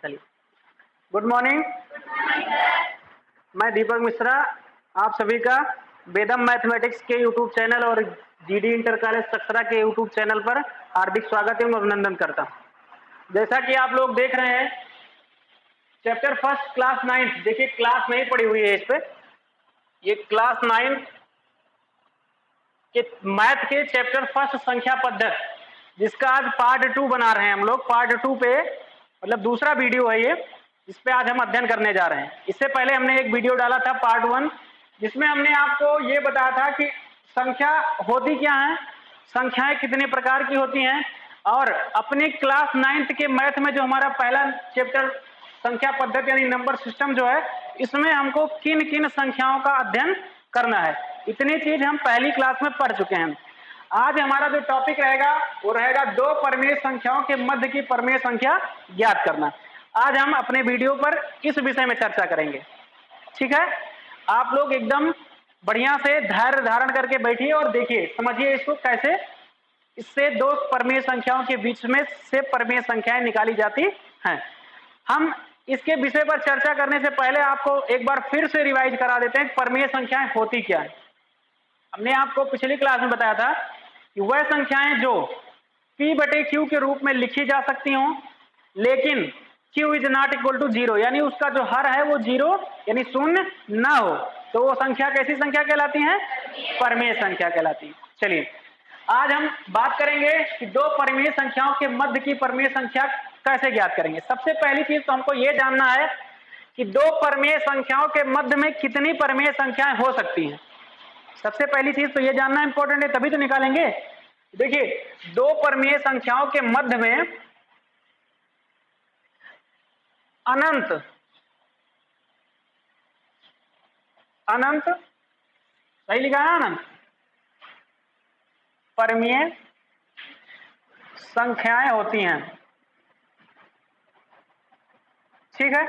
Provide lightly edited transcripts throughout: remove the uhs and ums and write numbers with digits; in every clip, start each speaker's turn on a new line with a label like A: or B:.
A: चलिए, good morning. मैं दीपक मिश्रा आप सभी का वेदम मैथमेटिक्स के यूट्यूब चैनल और जीडी इंटर कॉलेज सकसरा के यूट्यूब चैनल पर हार्दिक स्वागत एवं अभिनंदन करता हूं। जैसा कि आप लोग देख रहे हैं, चैप्टर फर्स्ट क्लास 9, देखिए क्लास नहीं पड़ी हुई है इस पे, ये क्लास 9 के मैथ के चैप्टर फर्स्ट संख्या पद्धति, जिसका आज पार्ट 2 बना रहे हैं हम लोग। पार्ट 2 पे मतलब दूसरा वीडियो है ये, इस पे आज हम अध्ययन करने जा रहे हैं। इससे पहले हमने एक वीडियो डाला था पार्ट 1, जिसमें हमने आपको ये बताया था कि संख्या होती क्या है, संख्याएं कितने प्रकार की होती हैं, और अपनी क्लास 9th के मैथ में जो हमारा पहला चैप्टर संख्या पद्धति यानी नंबर सिस्टम जो है, इसमें हमको किन किन संख्याओं का अध्ययन करना है, इतनी चीज हम पहली क्लास में पढ़ चुके हैं। आज हमारा जो टॉपिक रहेगा वो रहेगा दो परमेय संख्याओं के मध्य की परमेय संख्या ज्ञात करना। आज हम अपने वीडियो पर इस विषय में चर्चा करेंगे, ठीक है। आप लोग एकदम बढ़िया से धैर्य धारण करके बैठिए और देखिए, समझिए इसको कैसे, इससे दो परमेय संख्याओं के बीच में से परमेय संख्याएं निकाली जाती हैं। हम इसके विषय पर चर्चा करने से पहले आपको एक बार फिर से रिवाइज करा देते हैं परमेय संख्याएं होती क्या है। हमने आपको पिछली क्लास में बताया था कि वह संख्याएं जो P/Q के रूप में लिखी जा सकती हों, लेकिन Q is not equal to 0, यानी उसका जो हर है वो 0 यानी शून्य ना हो, तो वो संख्या कैसी संख्या कहलाती है? परमेय संख्या कहलाती है। चलिए, आज हम बात करेंगे कि दो परमेय संख्याओं के मध्य की परमेय संख्या कैसे ज्ञात करेंगे। सबसे पहली चीज तो हमको ये जानना है कि दो परमेय संख्याओं के मध्य में कितनी परमेय संख्याएं हो सकती हैं। सबसे पहली चीज तो ये जानना इंपॉर्टेंट है, तभी तो निकालेंगे। देखिए, दो परमेय संख्याओं के मध्य में अनंत सही लिखा है, अनंत परमेय संख्याएं होती हैं, ठीक है।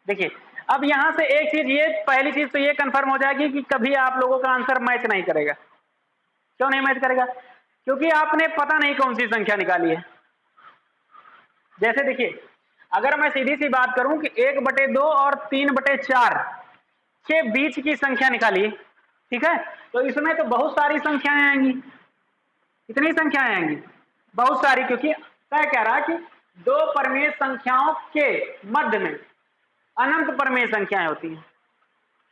A: देखिए, अब यहां से एक चीज, ये पहली चीज तो ये कंफर्म हो जाएगी कि कभी आप लोगों का आंसर मैच नहीं करेगा। क्यों नहीं मैच करेगा? क्योंकि आपने पता नहीं कौन सी संख्या निकाली है। जैसे देखिए, अगर मैं सीधी सी बात करूं कि 1/2 और 3/4 के बीच की संख्या निकाली, ठीक है, तो इसमें तो बहुत सारी संख्याएं आएंगी। कितनी संख्याएं आएंगी? बहुत सारी, क्योंकि क्या कह रहा है कि दो परमेय संख्याओं के मध्य में अनंत परमेय संख्याएं होती हैं।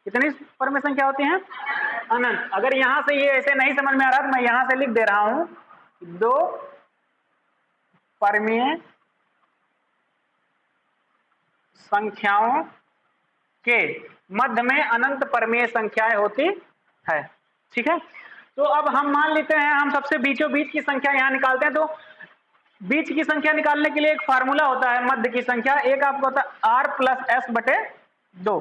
A: कितनी परमेय संख्या होती हैं? अनंत। अगर यहां से ये ऐसे नहीं समझ में आ रहा तो मैं यहां से लिख दे रहा हूं, दो परमेय संख्याओं के मध्य में अनंत परमेय संख्याएं होती है, ठीक है। तो अब हम मान लेते हैं, हम सबसे बीचों बीच की संख्या यहां निकालते हैं। तो बीच की संख्या निकालने के लिए एक फार्मूला होता है मध्य की संख्या, एक आपको होता है R+S/2,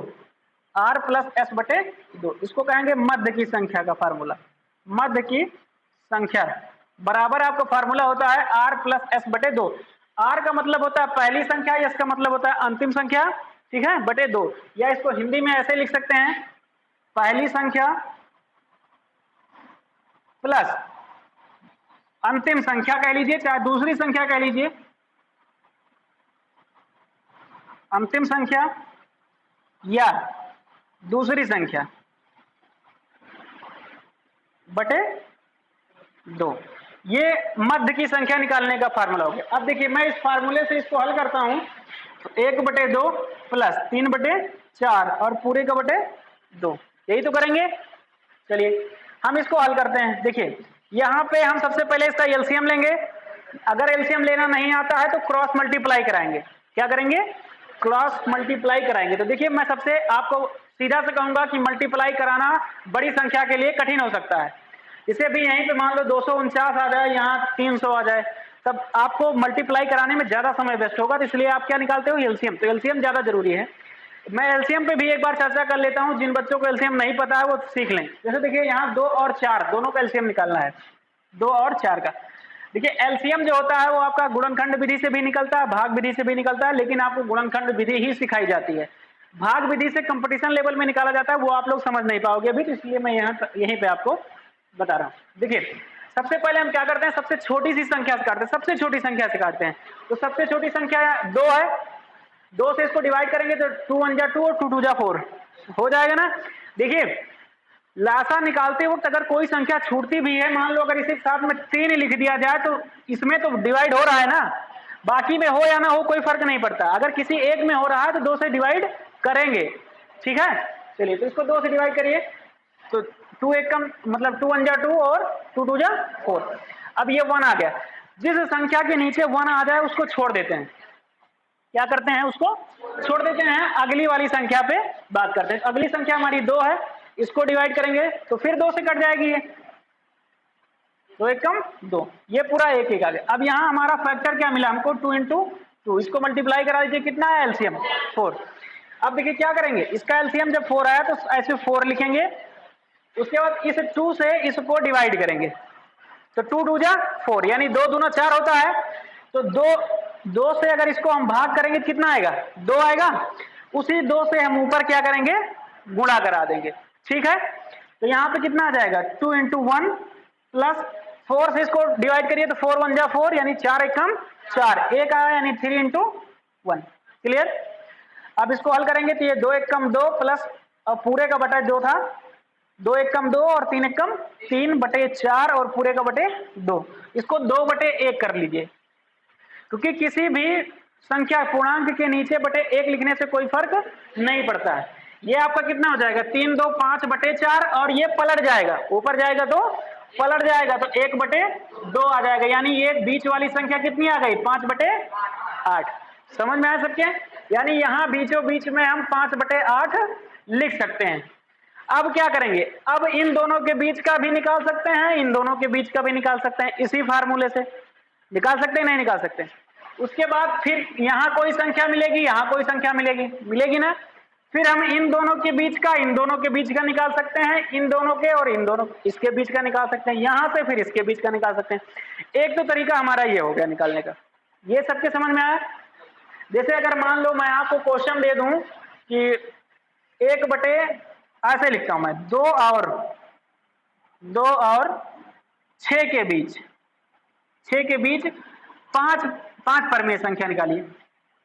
A: R+S/2, इसको कहेंगे मध्य की संख्या का फार्मूला। मध्य की संख्या बराबर आपका फार्मूला होता है R+S/2। R का मतलब होता है पहली संख्या, S का मतलब होता है अंतिम संख्या, ठीक है, बटे 2, या इसको हिंदी में ऐसे लिख सकते हैं, पहली संख्या प्लस अंतिम संख्या कह लीजिए, चाहे दूसरी संख्या कह लीजिए, अंतिम संख्या या दूसरी संख्या बटे 2, ये मध्य की संख्या निकालने का फार्मूला हो गया। अब देखिए, मैं इस फार्मूले से इसको हल करता हूं, तो 1/2 प्लस 3/4 और पूरे का बटे 2, यही तो करेंगे। चलिए, हम इसको हल करते हैं। देखिए, यहां पे हम सबसे पहले इसका एलसीएम लेंगे। अगर एलसीएम लेना नहीं आता है तो क्रॉस मल्टीप्लाई कराएंगे। क्या करेंगे? क्रॉस मल्टीप्लाई कराएंगे। तो देखिए, मैं सबसे आपको सीधा से कहूंगा कि मल्टीप्लाई कराना बड़ी संख्या के लिए कठिन हो सकता है। इसे भी यहीं पे मान लो 249 आ जाए, यहाँ 300 आ जाए, तब आपको मल्टीप्लाई कराने में ज्यादा समय वेस्ट होगा। तो इसलिए आप क्या निकालते हो? एलसीएम। तो एलसीएम ज्यादा जरूरी है। मैं एलसीएम पे भी एक बार चर्चा कर लेता हूं, जिन बच्चों को एलसीएम नहीं पता है वो सीख लें। जैसे देखिए, यहाँ 2 और 4 दोनों का एलसीएम निकालना है, 2 और 4 का। देखिए, एलसीएम जो होता है वो आपका गुणनखंड विधि से भी निकलता है, भाग विधि से भी निकलता है, लेकिन आपको गुणनखंड विधि ही सिखाई जाती है। भाग विधि से कंपटीशन लेवल में निकाला जाता है, वो आप लोग समझ नहीं पाओगे अभी, तो इसलिए मैं यहीं पे आपको बता रहा हूं। देखिए, सबसे पहले हम क्या करते हैं, सबसे छोटी सी संख्या से काटते हैं, सबसे छोटी संख्या से काटते हैं। तो सबसे छोटी संख्या 2 है, 2 से इसको डिवाइड करेंगे तो 2 1 जा 2 और 2 2 जा 4 हो जाएगा ना। देखिए लासा निकालते वक्त अगर कोई संख्या छूटती भी है, मान लो अगर इसे साथ में 3 लिख दिया जाए तो इसमें तो डिवाइड हो रहा है ना, बाकी में हो या ना हो कोई फर्क नहीं पड़ता। अगर किसी एक में हो रहा है तो 2 से डिवाइड करेंगे, ठीक है। चलिए तो इसको 2 से डिवाइड करिए तो 2 एक कम मतलब 2 1 जा 2 और 2 2 जा 4। अब ये 1 आ गया। जिस संख्या के नीचे 1 आ जाए उसको छोड़ देते हैं, क्या करते हैं उसको छोड़ देते हैं, अगली वाली संख्या पे बात करते हैं। अगली संख्या हमारी 2 है, इसको डिवाइड करेंगे तो फिर 2 से कट जाएगी ये, 2 एक कम 2, ये पूरा एक एक आ गया। अब यहाँ हमारा फैक्टर क्या मिला हमको 2 इंटू 2, इसको मल्टीप्लाई करा दीजिए, कितना है एलसीएम 4। अब देखिए क्या करेंगे, इसका एलसीएम जब 4 आया तो ऐसे 4 लिखेंगे, उसके बाद इस 2 से इसको डिवाइड करेंगे तो 2 2 जा 4 यानी 2 दूना 4 होता है। तो 2 से अगर इसको हम भाग करेंगे कितना आएगा 2 आएगा, उसी 2 से हम ऊपर क्या करेंगे गुणा करा देंगे, ठीक है। तो यहाँ पे कितना आ जाएगा 2 इंटू 1 प्लस 4 से इसको डिवाइड करिए तो 4 1 जा 4 यानी 4 एक कम 4, एक आया यानी 3 इंटू 1। क्लियर। अब इसको हल करेंगे तो ये 2 एक कम 2 प्लस अब पूरे का बटा 2 था, 2 एक कम 2 और 3 एक कम 3 बटे 4 और पूरे का बटे 2, इसको 2 बटे 1 कर लीजिए, क्योंकि किसी भी संख्या पूर्णांक के नीचे बटे 1 लिखने से कोई फर्क नहीं पड़ता है। ये आपका कितना हो जाएगा 3 2 5 बटे 4 और ये पलट जाएगा, ऊपर जाएगा तो पलट जाएगा तो 1 बटे 2 आ जाएगा, यानी ये बीच वाली संख्या कितनी आ गई 5 बटे 8। समझ में आया सबके। यानी यहाँ बीचों बीच में हम 5 बटे 8 लिख सकते हैं। अब क्या करेंगे, अब इन दोनों के बीच का भी निकाल सकते हैं, इन दोनों के बीच का भी निकाल सकते हैं, इसी फार्मूले से निकाल सकते हैं नहीं निकाल सकते। उसके बाद फिर यहाँ कोई संख्या मिलेगी, यहाँ कोई संख्या मिलेगी, मिलेगी ना, फिर हम इन दोनों के बीच का इन दोनों के बीच का निकाल सकते हैं, इन दोनों के और इन दोनों इसके बीच का निकाल सकते हैं, यहां से फिर इसके बीच का निकाल सकते हैं। एक तो तरीका हमारा ये हो गया निकालने का, ये सबके समझ में आया। जैसे अगर मान लो मैं आपको क्वेश्चन दे दूं कि 1 बटे ऐसे लिखता हूं मैं 2 और 6 के बीच 5 परमेय संख्या निकालिए।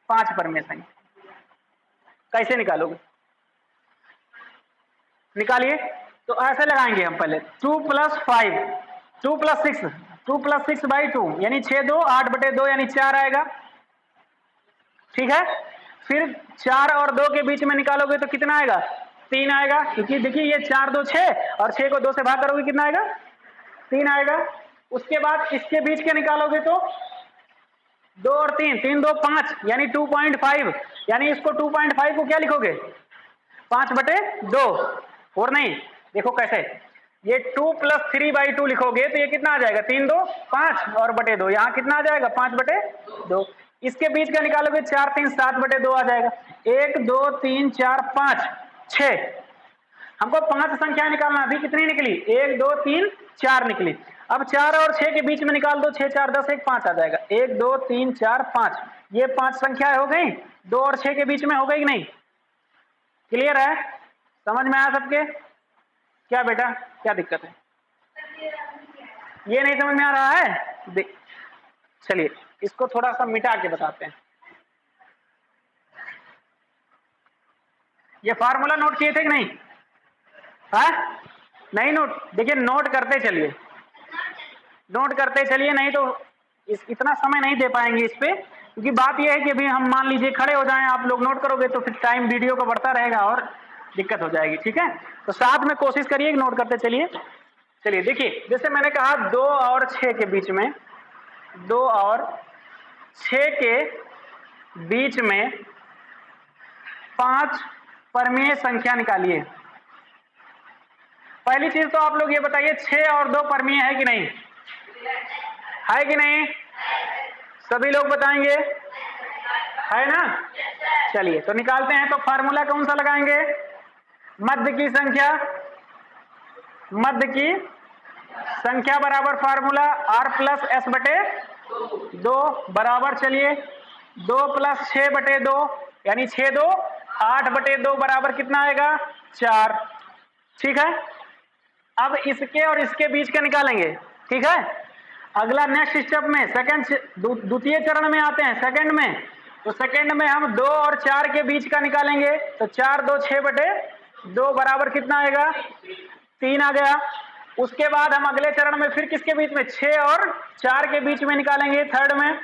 A: 5 परमेय संख्या कैसे निकालोगे, निकालिए। तो ऐसे लगाएंगे हम पहले 2 प्लस 5 2 प्लस 6 2 प्लस 6 बाई 2 यानी 6 2 8 बटे 2 यानी 4 आएगा, ठीक है। फिर 4 और 2 के बीच में निकालोगे तो कितना आएगा 3 आएगा, क्योंकि देखिए ये 4 2 6 और 6 को 2 से भाग करोगे कितना आएगा 3 आएगा। उसके बाद इसके बीच के निकालोगे तो 2 और 3 3 2 5 यानी 2.5 यानी इसको 2.5 को क्या लिखोगे 5 बटे 2 और नहीं, देखो कैसे ये 2 प्लस 3 बाई 2 लिखोगे तो ये कितना आ जाएगा 3 2 5 और बटे 2, यहाँ कितना आ जाएगा 5 बटे 2। इसके बीच का निकालोगे 4 3 7 बटे 2 आ जाएगा। 1 2 3 4 5 6, हमको 5 संख्या निकालना, अभी कितनी निकली 1 2 3 4 निकली। अब 4 और 6 के बीच में निकाल दो, 6 4 10 1 5 आ जाएगा। 1 2 3 4 5, ये 5 संख्याएं हो गई, 2 और 6 के बीच में हो गई कि नहीं। क्लियर है, समझ में आया सबके। क्या बेटा क्या दिक्कत है, ये नहीं समझ में आ रहा है। चलिए इसको थोड़ा सा मिटा के बताते हैं। ये फार्मूला नोट किए थे कि नहीं, है नहीं नोट, देखिए नोट करते चलिए, नोट करते चलिए, नहीं तो इतना समय नहीं दे पाएंगे इस पे, क्योंकि बात यह है कि अभी हम मान लीजिए खड़े हो जाएं, आप लोग नोट करोगे तो फिर टाइम वीडियो का बढ़ता रहेगा और दिक्कत हो जाएगी, ठीक है। तो साथ में कोशिश करिए कि नोट करते चलिए। चलिए देखिए जैसे मैंने कहा 2 और 6 के बीच में, 2 और 6 के बीच में 5 परमेय संख्या निकालिए। पहली चीज तो आप लोग ये बताइए 6 और 2 परमेय है कि नहीं, है कि नहीं, सभी लोग बताएंगे है ना। चलिए तो निकालते हैं। तो फार्मूला कौन सा लगाएंगे, मध्य की संख्या, मध्य की संख्या बराबर फार्मूला r प्लस s बटे 2 बराबर, चलिए 2 प्लस 6 बटे 2 यानी 6 2 8 बटे 2 बराबर कितना आएगा 4, ठीक है। अब इसके और इसके बीच का निकालेंगे, ठीक है। अगला नेक्स्ट स्टेप में सेकंड द्वितीय चरण में आते हैं, सेकंड में तो सेकंड में हम 2 और 4 के बीच का निकालेंगे, तो 4 2 6 बटे 2 बराबर कितना आएगा, 3 आ गया। उसके बाद हम अगले चरण में फिर किसके बीच में, 6 और 4 के बीच में निकालेंगे। थर्ड में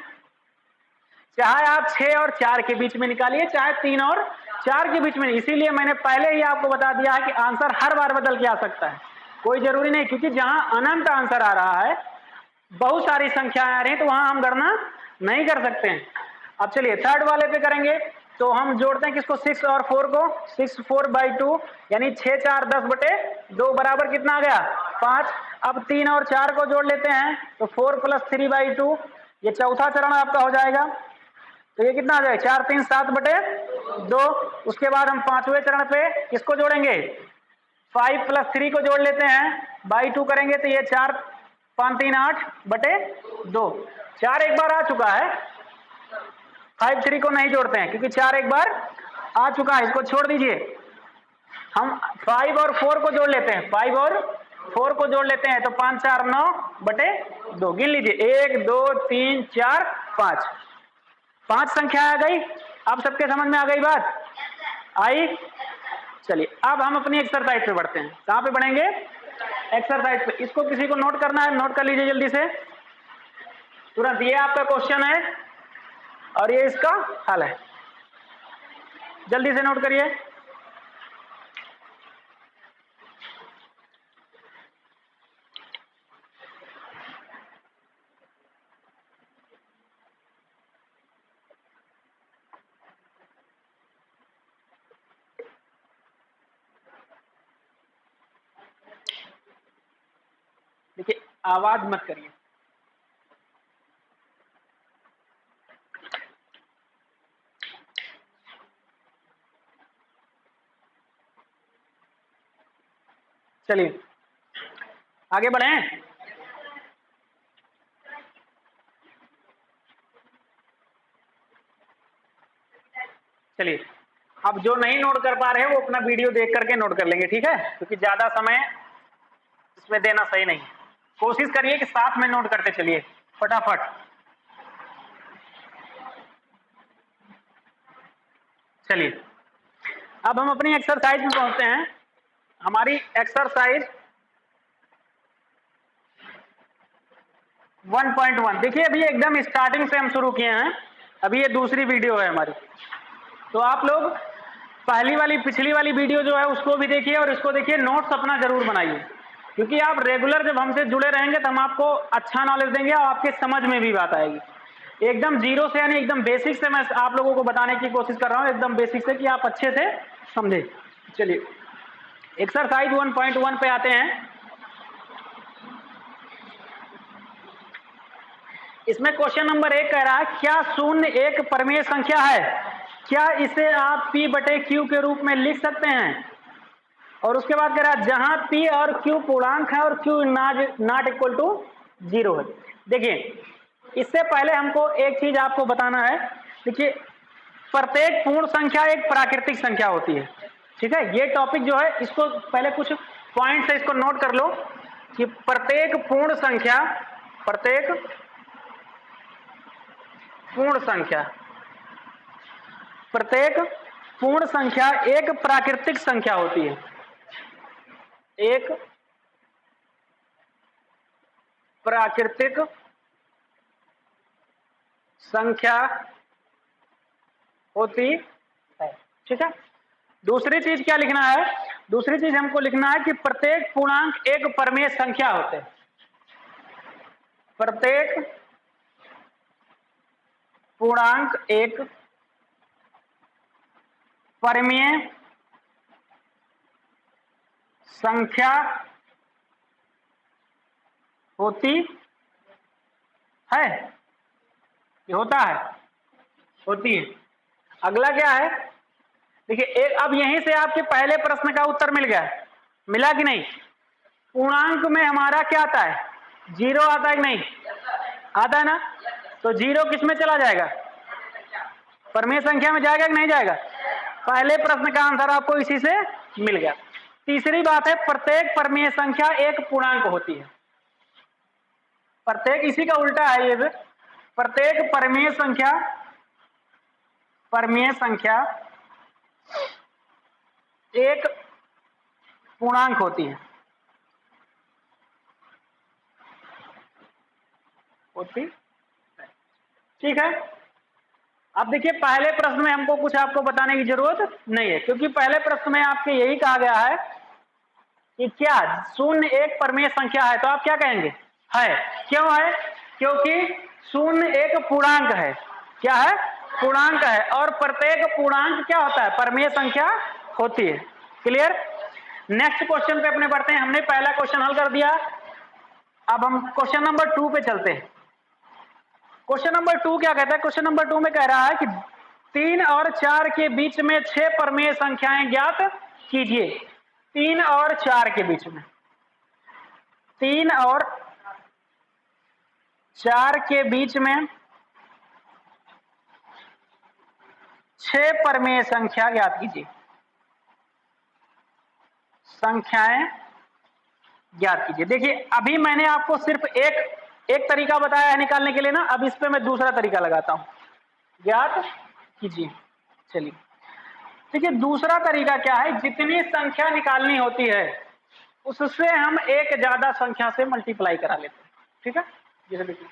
A: चाहे आप 6 और 4 के बीच में निकालिए, चाहे 3 और 4 के बीच में, इसीलिए मैंने पहले ही आपको बता दिया है कि आंसर हर बार बदल के आ सकता है, कोई जरूरी नहीं, क्योंकि जहां अनंत आंसर आ रहा है, बहुत सारी संख्याएं आ रही हैं, तो वहां हम गणना नहीं कर सकते हैं। अब चलिए थर्ड वाले पे करेंगे, तो हम जोड़ते हैं किसको, 6 और 4 को, 6 4/2 यानी 6 4 10 बटे 2 बराबर कितना आ गया, 5। अब 3 और 4 को जोड़ लेते हैं, तो 4 + 3/2, ये चौथा चरण आपका हो जाएगा। तो ये कितना आ जाएगा, 4 3 7 बटे 2। उसके बाद हम पांचवें चरण पे किसको जोड़ेंगे, 5 + 3 को जोड़ लेते हैं, बाई 2 करेंगे, तो ये 4 5 3 8 बटे 2। 4 एक बार आ चुका है, 5 3 को नहीं जोड़ते हैं क्योंकि 4 एक बार आ चुका है, इसको छोड़ दीजिए। हम 5 और 4 को जोड़ लेते हैं, 5 और 4 को जोड़ लेते हैं, तो 5 4 9 बटे 2। गिन लीजिए, 1 2 3 4 5, 5 संख्या आ गई। अब सबके समझ में आ गई बात, आई। चलिए अब हम अपनी एक्सरसाइज पे बढ़ते हैं। कहां पे बढ़ेंगे, एक्सरसाइज पे। इसको किसी को नोट करना है, नोट कर लीजिए जल्दी से, तुरंत। ये आपका क्वेश्चन है और ये इसका हल है, जल्दी से नोट करिए। देखिए आवाज मत करिए। चलिए आगे बढ़ें। चलिए अब जो नहीं नोट कर पा रहे हैं वो अपना वीडियो देख करके नोट कर लेंगे, ठीक है, क्योंकि ज्यादा समय इसमें देना सही नहीं। कोशिश करिए कि साथ में नोट करते चलिए फटाफट। चलिए अब हम अपनी एक्सरसाइज में पहुंचते हैं। हमारी एक्सरसाइज 1.1, देखिए अभी एकदम स्टार्टिंग से हम शुरू किए हैं, अभी ये दूसरी वीडियो है हमारी। तो आप लोग पहली वाली पिछली वाली वीडियो जो है उसको भी देखिए और इसको देखिए, नोट्स अपना जरूर बनाइए, क्योंकि आप रेगुलर जब हमसे जुड़े रहेंगे तो हम आपको अच्छा नॉलेज देंगे और आपके समझ में भी बात आएगी। एकदम जीरो से, यानी एकदम बेसिक से मैं आप लोगों को बताने की कोशिश कर रहा हूँ, एकदम बेसिक से, कि आप अच्छे से समझे। चलिए एक्सरसाइज 1.1 पे आते हैं। इसमें क्वेश्चन नंबर 1 कह रहा है, क्या शून्य एक परमेय संख्या है, क्या इसे आप P बटे Q के रूप में लिख सकते हैं। और उसके बाद कह रहा है, जहां P और Q पूर्णांक है और Q नॉट इक्वल टू 0 है। देखिए इससे पहले हमको एक चीज आपको बताना है। देखिए प्रत्येक पूर्ण संख्या एक प्राकृतिक संख्या होती है, ठीक है। ये टॉपिक जो है इसको पहले कुछ पॉइंट से इसको नोट कर लो कि प्रत्येक पूर्ण संख्या एक प्राकृतिक संख्या होती है, एक प्राकृतिक संख्या होती है, ठीक है। दूसरी चीज क्या लिखना है, दूसरी चीज हमको लिखना है कि प्रत्येक पूर्णांक एक परमेय संख्या होते हैं। प्रत्येक पूर्णांक एक परमेय संख्या होती है, ये होता है, होती है। अगला क्या है, देखिए अब यहीं से आपके पहले प्रश्न का उत्तर मिल गया, मिला कि नहीं। पूर्णांक में हमारा क्या आता है, 0 आता है कि नहीं, आता है ना। तो 0 किस में चला जाएगा, परमेय संख्या में जाएगा कि नहीं जाएगा। पहले प्रश्न का आंसर आपको इसी से मिल गया। तीसरी बात है, प्रत्येक परमेय संख्या एक पूर्णांक होती है। प्रत्येक, इसी का उल्टा है ये, प्रत्येक परमेय संख्या परमेय संख्या एक पूर्णांक होती है, ठीक है। अब देखिए पहले प्रश्न में हमको कुछ आपको बताने की जरूरत नहीं है, क्योंकि पहले प्रश्न में आपके यही कहा गया है कि क्या शून्य एक परमेय संख्या है, तो आप क्या कहेंगे? है। क्यों है? क्योंकि शून्य एक पूर्णांक है। क्या है? पूर्णांक है, और प्रत्येक पूर्णांक क्या होता है? परमेय संख्या होती है। क्लियर? नेक्स्ट क्वेश्चन पे अपने बढ़ते हैं। हमने पहला क्वेश्चन हल कर दिया, अब हम क्वेश्चन नंबर 2 पे चलते हैं। क्वेश्चन नंबर 2 क्या कहता है? क्वेश्चन नंबर 2 में कह रहा है कि 3 और 4 के बीच में 6 परमेय संख्याएं ज्ञात कीजिए। 3 और 4 के बीच में, 3 और 4 के बीच में 6 परमेय संख्या ज्ञात कीजिए, संख्याएं ज्ञात कीजिए। देखिए अभी मैंने आपको सिर्फ एक तरीका बताया है निकालने के लिए ना, अब इस पे मैं दूसरा तरीका लगाता हूं, ज्ञात कीजिए। चलिए देखिए दूसरा तरीका क्या है, जितनी संख्या निकालनी होती है उससे हम एक ज्यादा संख्या से मल्टीप्लाई करा लेते हैं। ठीक है, जैसे देखिए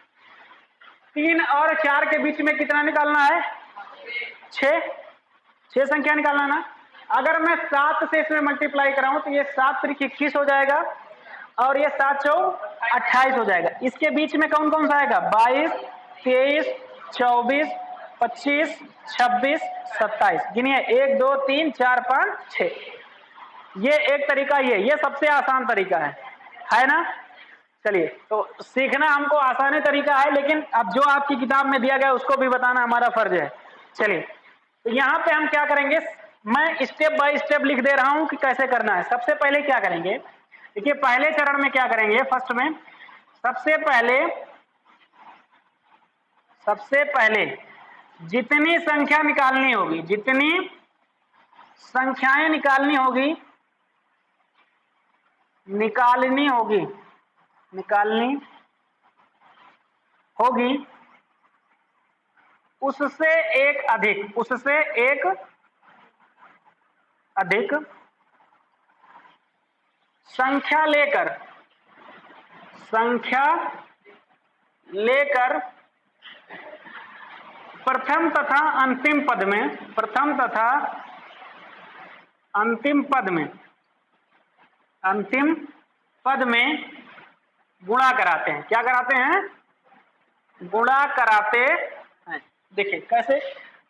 A: 3 और 4 के बीच में कितना निकालना है? 6 संख्या निकालना ना। अगर मैं 7 से इसमें मल्टीप्लाई कराऊं तो ये 7 त्रिक 21 हो जाएगा, और ये 7 चौक 28 हो जाएगा। इसके बीच में कौन कौन सा आएगा? 22, 23, 24, 25, 26, 27। गिनिए 1 2 3 4 5 6। ये एक तरीका, ये सबसे आसान तरीका है ना। चलिए तो सीखना हमको आसान तरीका है, लेकिन अब जो आपकी किताब में दिया गया उसको भी बताना हमारा फर्ज है। चलिए तो यहाँ पे हम क्या करेंगे, मैं स्टेप बाय स्टेप लिख दे रहा हूं कि कैसे करना है। सबसे पहले क्या करेंगे, देखिए पहले चरण में क्या करेंगे, फर्स्ट में सबसे पहले जितनी संख्या निकालनी होगी, जितनी संख्याएं निकालनी होगी उससे एक अधिक संख्या लेकर प्रथम तथा अंतिम पद में गुणा कराते हैं। क्या कराते हैं? गुणा कराते हैं। देखिए कैसे,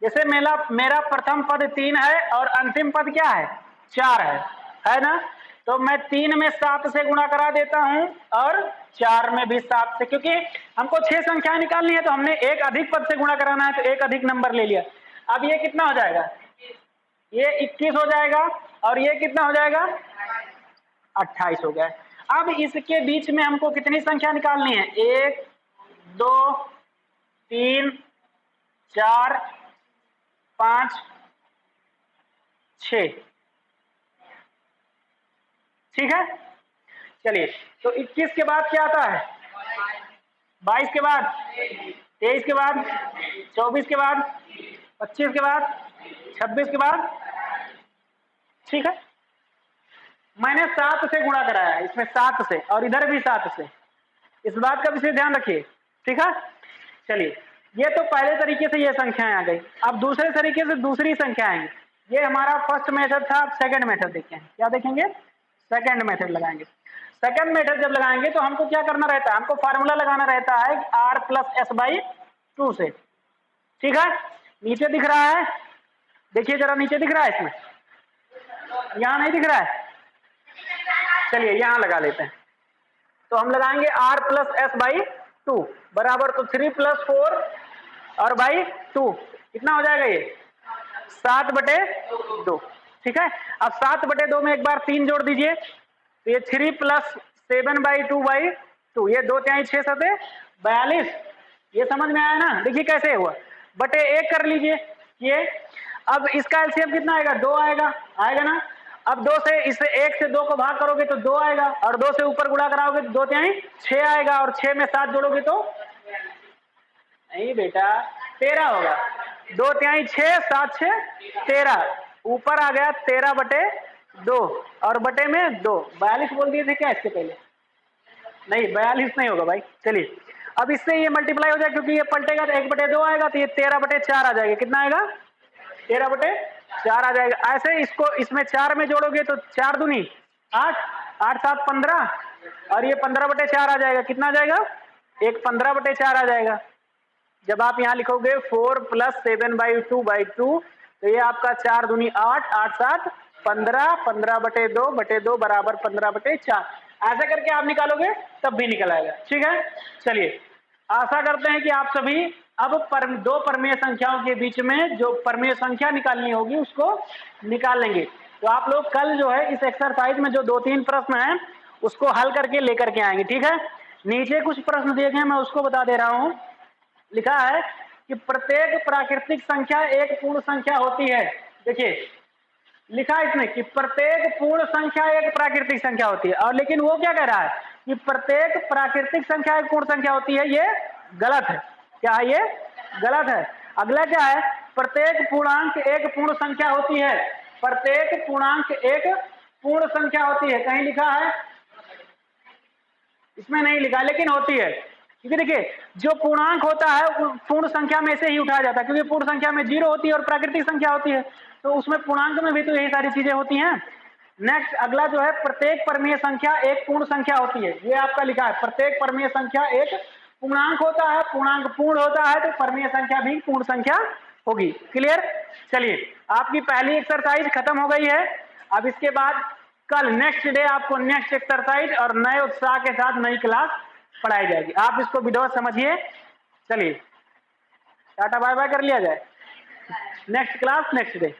A: जैसे मेरा प्रथम पद 3 है और अंतिम पद क्या है? 4 है ना। तो मैं 3 में 7 से गुणा करा देता हूं और 4 में भी 7 से, क्योंकि हमको 6 संख्याएं निकालनी है तो हमने एक अधिक पद से गुणा कराना है, तो एक अधिक नंबर ले लिया। अब ये कितना हो जाएगा? ये 21 हो जाएगा, और ये कितना हो जाएगा? 28 हो गया। अब इसके बीच में हमको कितनी संख्या निकालनी है? 1 2 3 4 5 6। ठीक है, चलिए तो 21 के बाद क्या आता है? 22 के बाद, 23 के बाद, 24 के बाद, 25 के बाद, 26 के बाद। ठीक है, मैंने 7 से गुणा कराया है, इसमें 7 से और इधर भी 7 से। इस बात का विशेष ध्यान रखिए। ठीक है, चलिए ये तो पहले तरीके से ये संख्याएं आ गई। अब दूसरे तरीके से दूसरी संख्या आएंगी। ये हमारा फर्स्ट मेथड था, अब सेकंड मेथड देखें। क्या देखेंगे? सेकंड मेथड लगाएंगे। सेकंड मेथड जब लगाएंगे तो हमको क्या करना रहता है? हमको फार्मूला लगाना रहता है r + s/2 से। ठीक है, नीचे दिख रहा है, देखिए जरा नीचे दिख रहा है, इसमें यहां नहीं दिख रहा है। चलिए यहां लगा लेते हैं। तो हम लगाएंगे r + s/2 बराबर, तो 3 + 4 और बाई 2 कितना हो जाएगा? ये 7/2। ठीक है, अब 7/2 में एक बार 3 जोड़ दीजिए, तो ये 3 + 7/2/2, ये 2 3 6 7 42। ये समझ में आया ना? देखिए कैसे हुआ, बटे 1 कर लीजिए ये। अब इसका एलसीएम कितना आएगा? 2 आएगा ना। अब 2 से, इसे 1 से 2 को भाग करोगे तो 2 आएगा, और 2 से ऊपर गुणा कराओगे तो 2 3 6 आएगा, और 6 में 7 जोड़ोगे तो नहीं बेटा 13 होगा। 2 तिहाई 6, 7 6 13, ऊपर आ गया 13/2 और बटे में 2, 42 बोल दिए थे क्या इससे पहले? नहीं 42 नहीं होगा भाई। चलिए अब इससे ये मल्टीप्लाई हो जाए, क्योंकि ये पलटेगा तो 1/2 आएगा, तो ये 13/4 आ जाएगा। कितना आएगा? 13/4 आ जाएगा। ऐसे इसको इसमें 4 में जोड़ोगे तो 4 दूनी 8, 8 7 15 और ये 15/4 आ जाएगा। कितना आ जाएगा? एक 15/4 आ जाएगा। जब आप यहाँ लिखोगे 4 + 7/2/2 तो ये आपका 4 दूनी 8, 8 7 15, 15/2/2 बराबर 15/4। ऐसा करके आप निकालोगे तब भी निकल आएगा। ठीक है, चलिए आशा करते हैं कि आप सभी अब दो परमेय संख्याओं के बीच में जो परमेय संख्या निकालनी होगी उसको निकाल लेंगे। तो आप लोग कल जो है इस एक्सरसाइज में जो 2-3 प्रश्न हैं उसको हल करके लेकर के आएंगे। ठीक है, नीचे कुछ प्रश्न दिए गए, मैं उसको बता दे रहा हूं। लिखा है कि प्रत्येक प्राकृतिक संख्या एक पूर्ण संख्या होती है। देखिए लिखा है इसमें कि प्रत्येक पूर्ण संख्या एक प्राकृतिक संख्या होती है, और लेकिन वो क्या कह रहा है कि प्रत्येक प्राकृतिक संख्या एक पूर्ण संख्या होती है। ये गलत है। क्या है? ये गलत है। अगला क्या है? प्रत्येक पूर्णांक एक पूर्ण संख्या होती है। प्रत्येक पूर्णांक एक पूर्ण संख्या होती है। कहीं लिखा है? इसमें नहीं लिखा, लेकिन होती है। क्योंकि देखिए जो पूर्णांक होता है वो पूर्ण संख्या में से ही उठाया जाता है, क्योंकि पूर्ण संख्या में 0 होती है और प्राकृतिक संख्या होती है, तो उसमें पूर्णांक में भी तो यही सारी चीजें होती हैं। नेक्स्ट अगला जो है, प्रत्येक परमीय संख्या एक पूर्ण संख्या होती है। ये आपका लिखा है, प्रत्येक परमीय संख्या एक पूर्णांक होता है, पूर्णांक पूर्ण होता है तो परमीय संख्या भी पूर्ण संख्या होगी। क्लियर? चलिए आपकी पहली एक्सरसाइज खत्म हो गई है। अब इसके बाद कल नेक्स्ट डे आपको नेक्स्ट एक्सरसाइज और नए उत्साह के साथ नई क्लास पढ़ाई जाएगी। आप इसको विधिवत समझिए। चलिए टाटा बाय बाय कर लिया जाए। Next class next day.